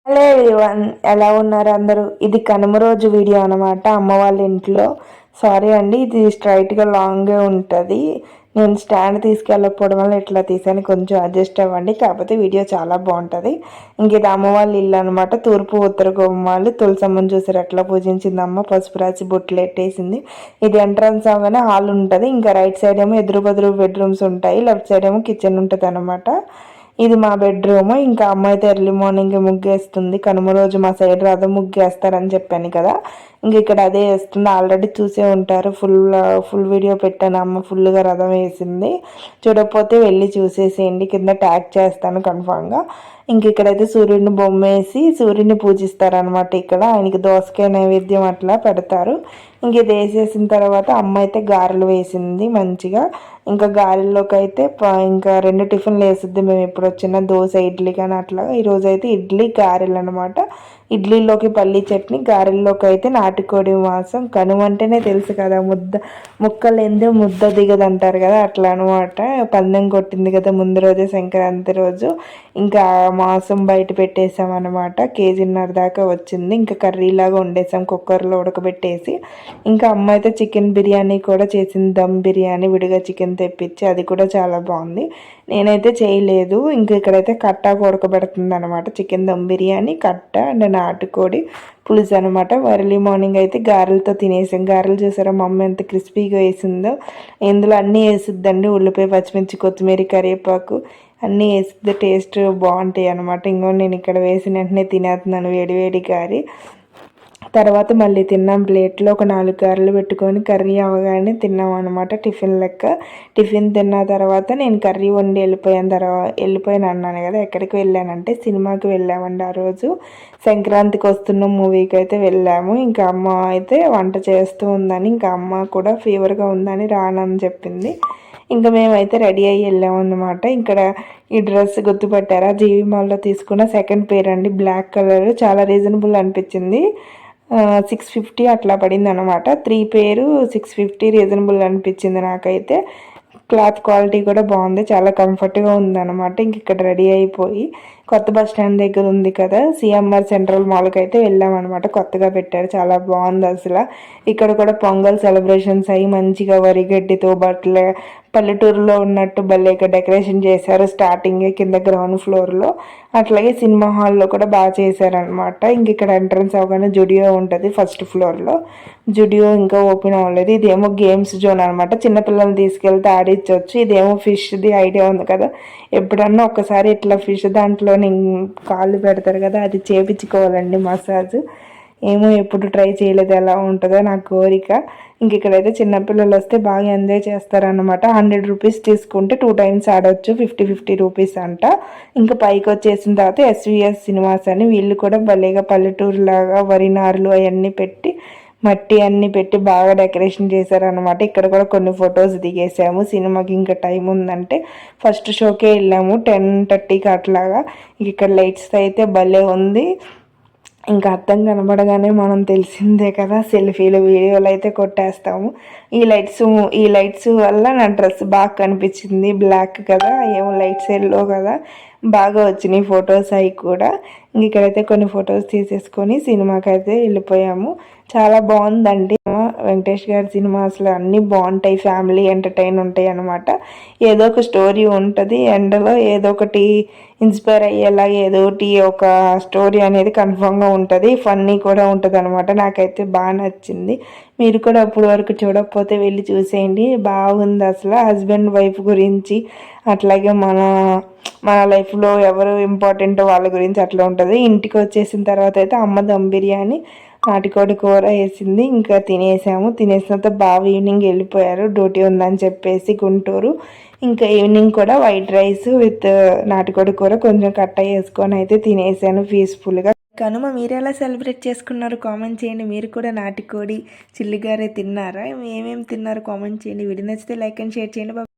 Hello everyone, ఎలా ఉన్నారు అందరూ? ఇది కనుమ రోజు వీడియో అనమాట. అమ్మ వాళ్ళ ఇంట్లో. సారీ అండి, ఇది స్ట్రైట్గా లాంగ్గా ఉంటుంది. నేను స్టాండ్ తీసుకెళ్ళకపోవడం వల్ల ఇట్లా తీసాను, కొంచెం అడ్జస్ట్ అవ్వండి. కాకపోతే వీడియో చాలా బాగుంటుంది. ఇంక ఇది అమ్మ వాళ్ళ ఇల్లు అనమాట. తూర్పు ఉత్తర గుమ్మాలు. తులసమ్మని చూసారు ఎట్లా పూజించింది అమ్మ. పసుపు రాసి బొట్లు ఎట్టేసింది. ఇది ఎంట్రన్స్ అవగానే హాల్ ఉంటుంది. ఇంకా రైట్ సైడ్ ఏమో ఎదురు బెదురు బెడ్రూమ్స్ ఉంటాయి. లెఫ్ట్ సైడ్ ఏమో కిచెన్ ఉంటుంది అనమాట. ఇది మా బెడ్రూమ్. ఇంకా అమ్మ అయితే ఎర్లీ మార్నింగ్ ముగ్గేస్తుంది. కనుమ రోజు మా సైడ్ రథం ముగ్గేస్తారని చెప్పాను కదా, ఇంక ఇక్కడ అదే వేస్తుంది. ఆల్రెడీ చూసే ఉంటారు, ఫుల్ వీడియో పెట్టాను. అమ్మ ఫుల్గా రథం వేసింది. చూడకపోతే వెళ్ళి చూసేసేయండి, కింద ట్యాగ్ చేస్తాను కన్ఫామ్గా. ఇంక ఇక్కడైతే సూర్యుడిని బొమ్మ వేసి సూర్యుడిని పూజిస్తారనమాట. ఇక్కడ ఆయనకి దోసకాయ నైవేద్యం అట్లా పెడతారు. ఇంక ఇది వేసేసిన తర్వాత అమ్మ అయితే గారెలు వేసింది మంచిగా. ఇంకా గారెల్లోకి అయితే ఇంకా 2 టిఫిన్లు వేసిద్ది. మేము ఎప్పుడు వచ్చినా దోశ ఇడ్లీ కానీ అట్లా. ఈరోజు అయితే ఇడ్లీ గారెలు అనమాట. ఇడ్లీలోకి పల్లి చట్నీ, గారెల్లోకి అయితే నాటుకోడి మాంసం. కనుమంటేనే తెలుసు కదా, ముక్కలు ఎందు ముద్ద దిగదు అంటారు కదా, అట్లా అనమాట. పందెం కొట్టింది కదా ముందు రోజే, సంక్రాంతి రోజు. ఇంకా మాంసం బయట పెట్టేసాం అనమాట. 1.5 కేజీ దాకా వచ్చింది. ఇంకా కర్రీలాగా వండేసాం కుక్కర్లో ఉడకబెట్టేసి. ఇంకా అమ్మ అయితే చికెన్ బిర్యానీ కూడా చేసింది. దమ్ బిర్యానీ విడిగా చికెన్ తెప్పించి, అది కూడా చాలా బాగుంది. నేనైతే చేయలేదు. ఇంక ఇక్కడైతే కట్ట ఉడకబెడుతుంది అనమాట. చికెన్ దమ్ బిర్యానీ, కట్ట అండ్ నాటుకోడి పులుసు అనమాట. ఎర్లీ మార్నింగ్ అయితే గారెలతో తినేసాం. గారెలు చూసారా మా అమ్మ ఎంత క్రిస్పీగా వేసిందో. ఇందులో అన్నీ వేసిద్దండి, ఉల్లిపాయ, పచ్చిమిర్చి, కొత్తిమీర, కరివేపాకు అన్నీ వేసిద్ది. టేస్ట్ బాగుంటాయి అనమాట. ఇంకో నేను ఇక్కడ వేసిన వెంటనే తినేస్తున్నాను వేడి గారి. తర్వాత మళ్ళీ తిన్నాం. ప్లేట్లో ఒక 4 గారెలు పెట్టుకొని కర్రీ అవ్వగానే తిన్నాం అనమాట. టిఫిన్ లెక్క. టిఫిన్ తిన్న తర్వాత నేను కర్రీ వండి వెళ్ళిపోయాను అన్నాను కదా. ఎక్కడికి వెళ్ళానంటే సినిమాకి వెళ్ళామండి. ఆ రోజు సంక్రాంతికి వస్తున్న మూవీకి అయితే వెళ్ళాము. ఇంకా అమ్మ అయితే వంట చేస్తూ ఉందని, ఇంకా అమ్మ కూడా ఫీవర్గా ఉందని రానని చెప్పింది. ఇంకా మేమైతే రెడీ అయ్యి వెళ్ళాము అన్నమాట. ఇక్కడ ఈ డ్రెస్ గుర్తుపట్టారా, జీవి మాల్లో తీసుకున్న సెకండ్ పేర్ అండి. బ్లాక్ కలర్, చాలా రీజనబుల్ అనిపించింది. 650 అట్లా పడింది అనమాట. 3 పేరు 650 రీజనబుల్ అనిపించింది నాకైతే. క్లాత్ క్వాలిటీ కూడా బాగుంది, చాలా కంఫర్ట్గా ఉందన్నమాట. ఇంక ఇక్కడ రెడీ అయిపోయి కొత్త బస్ స్టాండ్ దగ్గర ఉంది కదా, సిఎంఆర్ సెంట్రల్ మాల్కి అయితే వెళ్ళామన్నమాట. కొత్తగా పెట్టారు, చాలా బాగుంది అసలు. ఇక్కడ కూడా పొంగల్ సెలబ్రేషన్స్ అయ్యి మంచిగా వరిగడ్డితో బట్టలు పల్లెటూరులో ఉన్నట్టు భలేగా డెకరేషన్ చేశారు. స్టార్టింగ్ కింద గ్రౌండ్ ఫ్లోర్లో, అట్లాగే సినిమా హాల్లో కూడా బాగా చేశారనమాట. ఇంక ఇక్కడ ఎంట్రన్స్ అవగానే జుడియో ఉంటుంది ఫస్ట్ ఫ్లోర్లో. జుడియో ఇంకా ఓపెన్ అవ్వలేదు. ఇదేమో గేమ్స్ జోన్ అనమాట. చిన్నపిల్లల్ని తీసుకెళ్తే ఆడించవచ్చు. ఇదేమో ఫిష్ది ఐడియా ఉంది కదా, ఎప్పుడన్నా ఒకసారి ఇట్లా ఫిష్ దాంట్లో కాళ్ళు పెడతారు కదా, అది చేపించుకోవాలండి మసాజ్. ఏమో ఎప్పుడు ట్రై చేయలేదు, ఎలా ఉంటుందో నా కోరిక. ఇంక ఇక్కడైతే చిన్నపిల్లలు వస్తే బాగా ఎంజాయ్ చేస్తారనమాట. 100 రూపీస్ తీసుకుంటే 2 టైమ్స్ ఆడవచ్చు. 50 రూపీస్ అంట. ఇంకా పైకి వచ్చేసిన తర్వాత ఎస్విఎస్ సినిమాస్ అని, వీళ్ళు కూడా భలేగా పల్లెటూరు లాగా వరి నారులు అవన్నీ పెట్టి మట్టి అన్నీ పెట్టి బాగా డెకరేషన్ చేశారనమాట. ఇక్కడ కూడా కొన్ని ఫొటోస్ దిగేసాము. సినిమాకి ఇంకా టైం ఉందంటే ఫస్ట్ షోకే వెళ్ళాము 10:30కి అట్లాగా. ఇక్కడ లైట్స్ అయితే భలే ఉంది. ఇంకా అర్థం కనబడగానే మనం తెలిసిందే కదా, సెల్ఫీలు వీడియోలు అయితే కొట్టేస్తాము. ఈ లైట్స్ వల్ల నా డ్రెస్ బాగా కనిపించింది. బ్లాక్ కదా, ఏమో లైట్స్ ఎల్లో కదా, బాగా వచ్చినాయి ఫొటోస్ అవి కూడా. ఇక్కడైతే కొన్ని ఫొటోస్ తీసేసుకొని సినిమాకి అయితే వెళ్ళిపోయాము. చాలా బాగుందండి. వెంకటేష్ గారి సినిమాస్లో అన్నీ బాగుంటాయి, ఫ్యామిలీ ఎంటర్టైన్ ఉంటాయి అనమాట. ఏదో ఒక స్టోరీ ఉంటుంది, ఎండలో ఏదో ఒకటి ఇన్స్పైర్ అయ్యేలా ఏదో ఒకటి ఒక స్టోరీ అనేది కన్ఫామ్గా ఉంటుంది. ఫన్నీ కూడా ఉంటుంది అనమాట. నాకైతే బాగా నచ్చింది. మీరు కూడా అప్పటి వరకు చూడకపోతే వెళ్ళి చూసేయండి, బాగుంది అసలు. హస్బెండ్ వైఫ్ గురించి, అట్లాగే మన లైఫ్లో ఎవరు ఇంపార్టెంట్ వాళ్ళ గురించి అట్లా ఉంటుంది. ఇంటికి వచ్చేసిన తర్వాత అయితే అమ్మ దమ్ బిర్యానీ, నాటుకోడి కూర వేసింది. ఇంకా తినేసాము. తినేసిన తర్వాత బాగా ఈవినింగ్ వెళ్ళిపోయారు, డ్యూటీ ఉందని చెప్పేసి గుంటూరు. ఇంకా ఈవినింగ్ కూడా వైట్ రైస్ విత్ నాటుకోడి కూర కొంచెం కట్ట వేసుకొని అయితే తినేసాను పీస్ఫుల్గా. కనుమ మీరు ఎలా సెలబ్రేట్ చేసుకున్నారు కామెంట్ చేయండి. మీరు కూడా నాటుకోడి చిల్లిగారే తిన్నారా? ఏమేమి తిన్నారు కామెంట్ చేయండి. వీడియో నచ్చితే లైక్ అండ్ షేర్ చేయండి.